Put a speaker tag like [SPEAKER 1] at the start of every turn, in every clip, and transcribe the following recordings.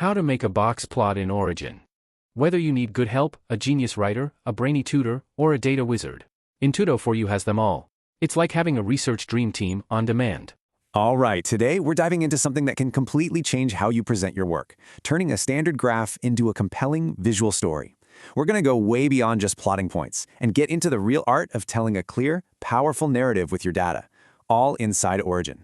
[SPEAKER 1] How to make a box plot in Origin. Whether you need good help, a genius writer, a brainy tutor, or a data wizard, Intuito4U has them all. It's like having a research dream team on demand.
[SPEAKER 2] All right, today we're diving into something that can completely change how you present your work, turning a standard graph into a compelling visual story. We're going to go way beyond just plotting points and get into the real art of telling a clear, powerful narrative with your data, all inside Origin.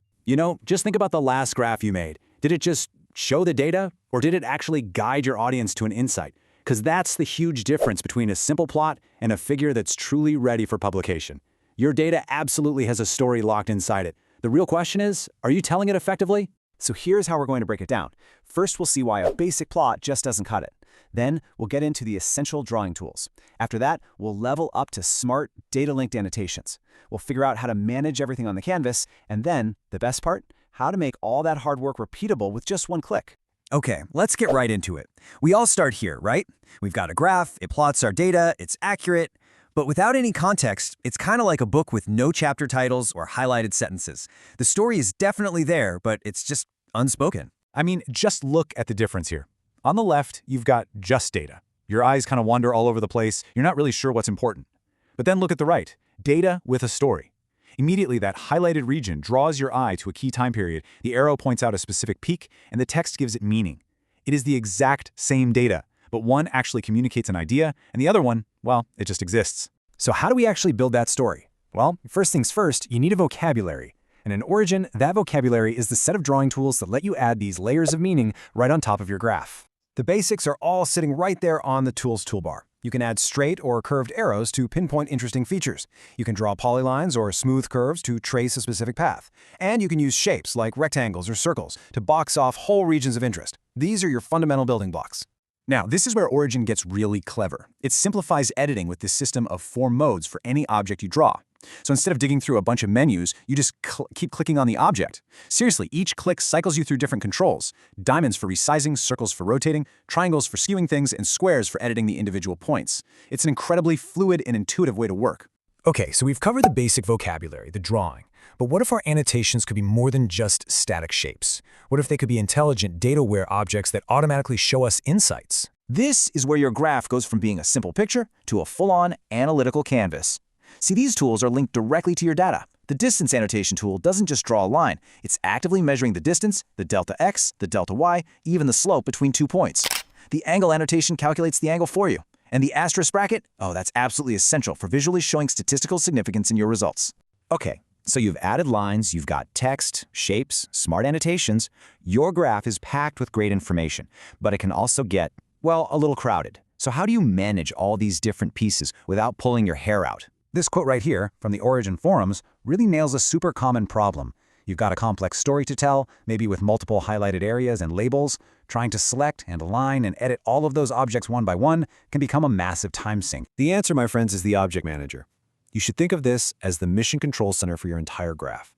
[SPEAKER 2] Just think about the last graph you made. Did it just show the data, or did it actually guide your audience to an insight? Because that's the huge difference between a simple plot and a figure that's truly ready for publication. Your data absolutely has a story locked inside it. The real question is, are you telling it effectively? So here's how we're going to break it down. First, we'll see why a basic plot just doesn't cut it. Then, we'll get into the essential drawing tools. After that, we'll level up to smart, data-linked annotations. We'll figure out how to manage everything on the canvas, and then, the best part, how to make all that hard work repeatable with just one click.
[SPEAKER 3] Okay, let's get right into it. We all start here, right? We've got a graph, it plots our data, it's accurate. But without any context, it's kind of like a book with no chapter titles or highlighted sentences. The story is definitely there, but it's just unspoken.
[SPEAKER 4] I mean, just look at the difference here. On the left, you've got just data. Your eyes kind of wander all over the place. You're not really sure what's important. But then look at the right, data with a story. Immediately, that highlighted region draws your eye to a key time period. The arrow points out a specific peak, and the text gives it meaning. It is the exact same data, but one actually communicates an idea, and the other one, well, it just exists.
[SPEAKER 3] So how do we actually build that story? Well, first things first, you need a vocabulary. And in Origin, that vocabulary is the set of drawing tools that let you add these layers of meaning right on top of your graph. The basics are all sitting right there on the Tools toolbar. You can add straight or curved arrows to pinpoint interesting features. You can draw polylines or smooth curves to trace a specific path. And you can use shapes like rectangles or circles to box off whole regions of interest. These are your fundamental building blocks. Now, this is where Origin gets really clever. It simplifies editing with this system of 4 modes for any object you draw. So instead of digging through a bunch of menus, you just keep clicking on the object. Seriously, each click cycles you through different controls. Diamonds for resizing, circles for rotating, triangles for skewing things, and squares for editing the individual points. It's an incredibly fluid and intuitive way to work. Okay, so we've covered the basic vocabulary, the drawing. But what if our annotations could be more than just static shapes? What if they could be intelligent, data-aware objects that automatically show us insights?
[SPEAKER 5] This is where your graph goes from being a simple picture to a full-on analytical canvas. See, these tools are linked directly to your data. The distance annotation tool doesn't just draw a line. It's actively measuring the distance, the delta x, the delta y, even the slope between 2 points. The angle annotation calculates the angle for you. And the asterisk bracket? Oh, that's absolutely essential for visually showing statistical significance in your results. Okay, so you've added lines, you've got text, shapes, smart annotations. Your graph is packed with great information, but it can also get, well, a little crowded. So how do you manage all these different pieces without pulling your hair out?
[SPEAKER 3] This quote right here from the Origin forums really nails a super common problem. You've got a complex story to tell, maybe with multiple highlighted areas and labels. Trying to select and align and edit all of those objects one by one can become a massive time sink.
[SPEAKER 2] The answer, my friends, is the Object Manager. You should think of this as the mission control center for your entire graph.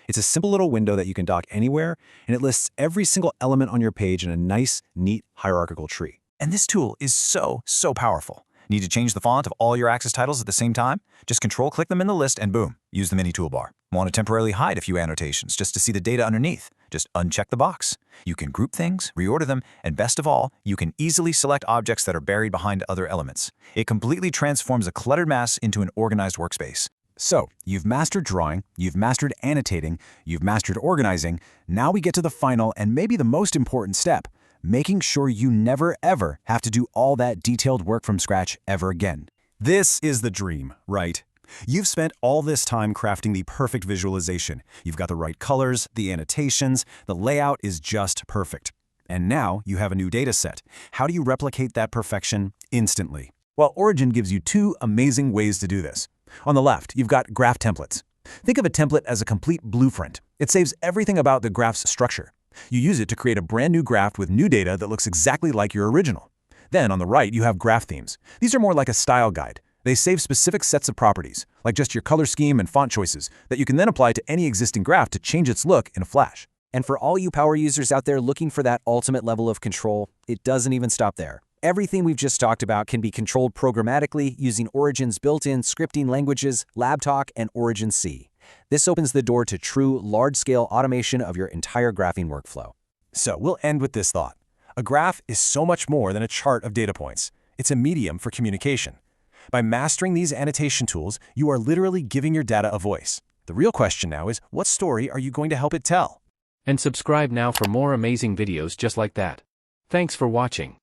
[SPEAKER 2] It's a simple little window that you can dock anywhere, and it lists every single element on your page in a nice, neat, hierarchical tree.
[SPEAKER 5] And this tool is so powerful. Need to change the font of all your Axis titles at the same time? Just control-click them in the list and boom, use the mini toolbar. Want to temporarily hide a few annotations just to see the data underneath? Just uncheck the box. You can group things, reorder them, and best of all, you can easily select objects that are buried behind other elements. It completely transforms a cluttered mass into an organized workspace.
[SPEAKER 3] So, you've mastered drawing, you've mastered annotating, you've mastered organizing. Now we get to the final and maybe the most important step, making sure you never ever have to do all that detailed work from scratch ever again.
[SPEAKER 2] This is the dream, right? You've spent all this time crafting the perfect visualization. You've got the right colors, the annotations, the layout is just perfect. And now you have a new data set. How do you replicate that perfection instantly? Well, Origin gives you 2 amazing ways to do this. On the left, you've got graph templates. Think of a template as a complete blueprint. It saves everything about the graph's structure. You use it to create a brand new graph with new data that looks exactly like your original. Then on the right, you have graph themes. These are more like a style guide. They save specific sets of properties, like just your color scheme and font choices, that you can then apply to any existing graph to change its look in a flash.
[SPEAKER 6] And for all you power users out there looking for that ultimate level of control, it doesn't even stop there. Everything we've just talked about can be controlled programmatically using Origin's built-in scripting languages, LabTalk, and Origin C. This opens the door to true, large-scale automation of your entire graphing workflow.
[SPEAKER 2] So we'll end with this thought.
[SPEAKER 3] A graph is so much more than a chart of data points. It's a medium for communication. By mastering these annotation tools, you are literally giving your data a voice. The real question now is, what story are you going to help it tell?
[SPEAKER 1] And subscribe now for more amazing videos just like that. Thanks for watching.